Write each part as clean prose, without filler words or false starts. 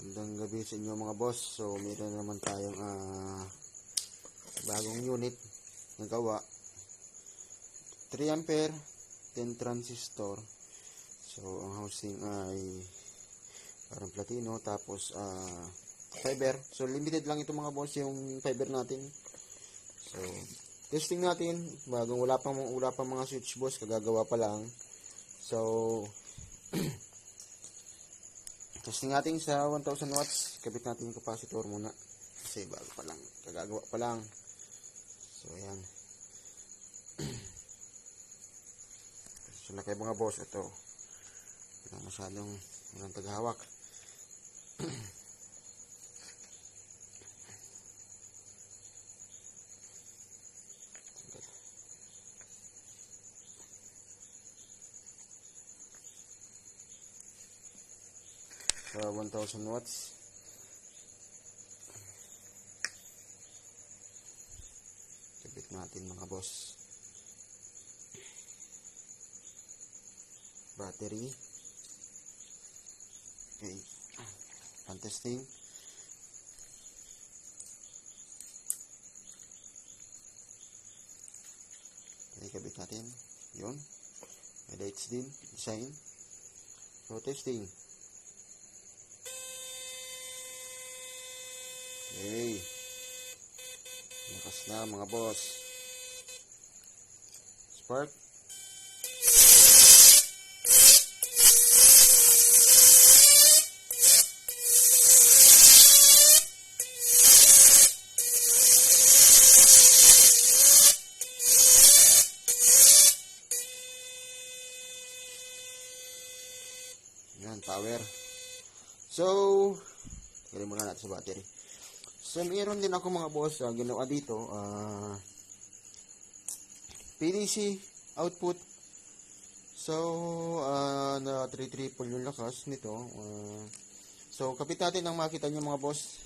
Magandang gabi sa inyo mga boss. So meron naman tayong bagong unit na gawa. 3 ampere 10 transistor. So ang housing ay parang platino, tapos fiber. So limited lang ito mga boss, yung fiber natin. So testing natin, bagong wala pang mga switch boss, kagagawa pa lang. So testing natin sa 1000 watts. Kabit natin yung capacitor muna kasi bago pa lang, kagagawa pa lang. So ayan. So na kayo mga boss, ito wala masyadong walang taghawak. Sa 1000 watts kabit natin mga boss. Battery. Okay, pan testing. Okay, kabit natin yun, may lights din, design. So testing. Okay, lakas na mga boss. Spark. Yan, power. So galing muna natin sa battery. So mayroon din ako mga boss ginawa dito, PDC output. So na 3 triple yung lakas nito. So kapit natin ang makita nyo mga boss.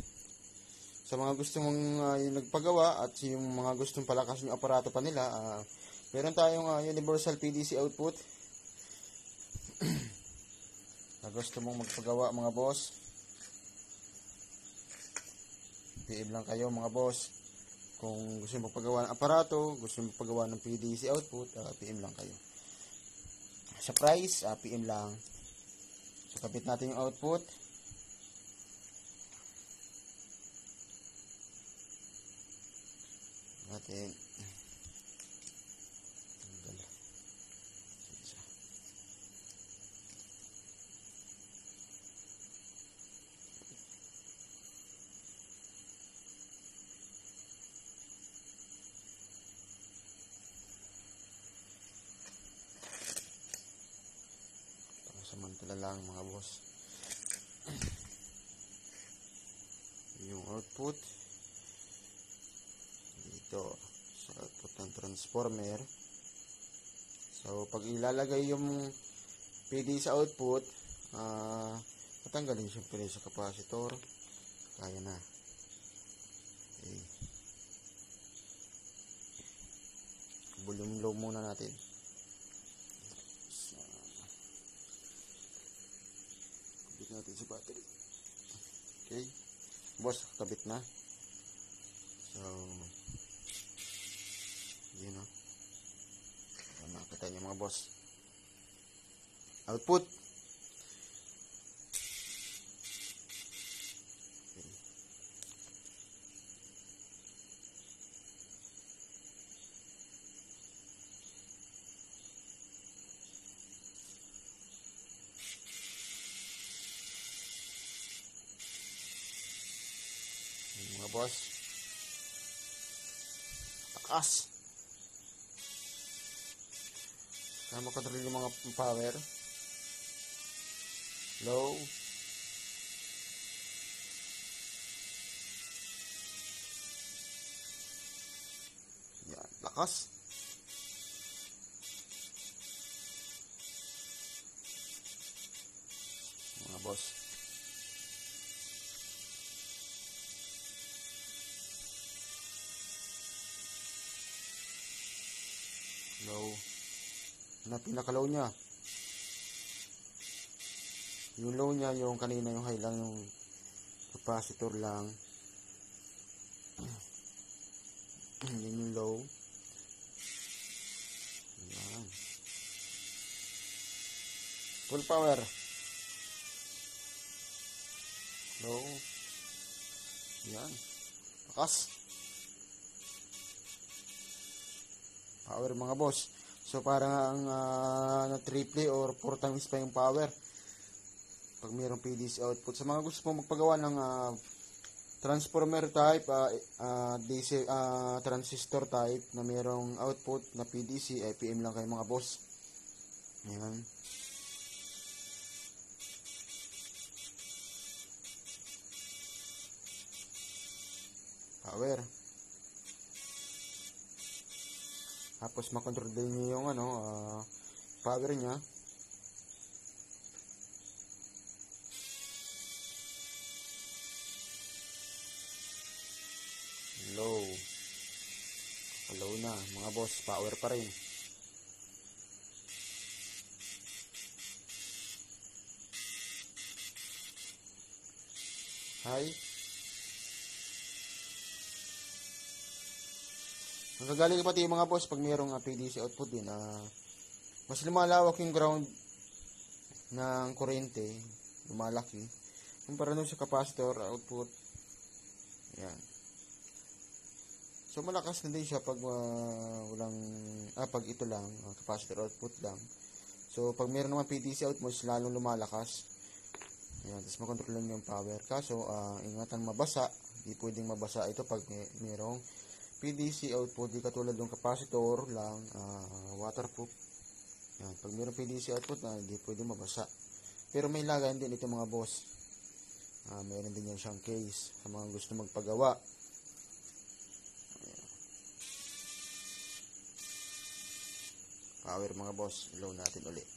Sa mga gusto mong yung nagpagawa at yung mga gustong palakas yung aparato pa nila, meron tayong universal PDC output. Na gusto mong magpagawa mga boss, PM lang kayo mga boss. Kung gusto mo magpagawa ng aparato, gusto mo magpagawa ng PDC output, PM lang kayo. Sa price, PM lang. So kapit natin yung output. Natin. Samantala lang mga boss. Yung output dito sa output ng transformer. So pag ilalagay yung PD sa output, tatanggalin siyempre sa capacitor. Kaya na. Okay. Volume low muna natin. Natin sa battery. Okay, boss, kabit na. So yun o, nakita niyo mga boss, output. Okay. Mga boss, takas. Kaya makontrol yung mga power. Low. Yan, lakas. Mga boss, low na pinaka-low nya. Yung low nya, yung kanina yung high lang yung capacitor lang. Yan yung low. Yan. Full power. Low. Yan. Lakas. Power mga boss. So parang na triple or 4 times pa yung power pag mayroong PDC output. Sa mga gusto pong magpagawa ng transformer type, DC transistor type na mayroong output na PDC, PM lang kayo mga boss. Ayan. Power. Tapos makontrol din niyo yung power niya. Low. Low na mga boss, power pa rin. High. Magagaling pati yung mga boss pag mayroong PDC output din. Mas lumalawak yung ground ng kuryente, lumalaki kumpara nun sa capacitor output. Yan. So malakas na din siya pag pag ito lang, capacitor output lang. So pag mayroon naman PDC output, mas lalong lumalakas. Yan, tapos makontrol lang yung power. Kaso ingatan mabasa, di pwedeng mabasa ito pag mayroong PDC output, di katulad ng capacitor lang, waterproof. Yan, pag mayroong PDC output, di pwedeng mabasa. Pero may lagayan din ito mga boss. Mayroon din yan siyang case sa mga gusto magpagawa. Ayan. Power mga boss, ilaw natin ulit.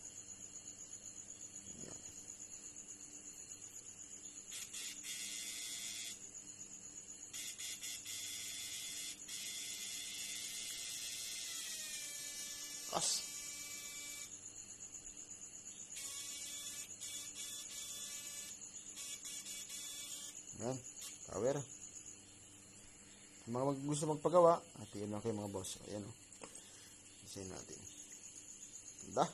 Ayan. Kas. Ayan, power. Mga gusto magpagawa, at yun lang kayo mga boss. Ayan o. Isayin natin. Ganda.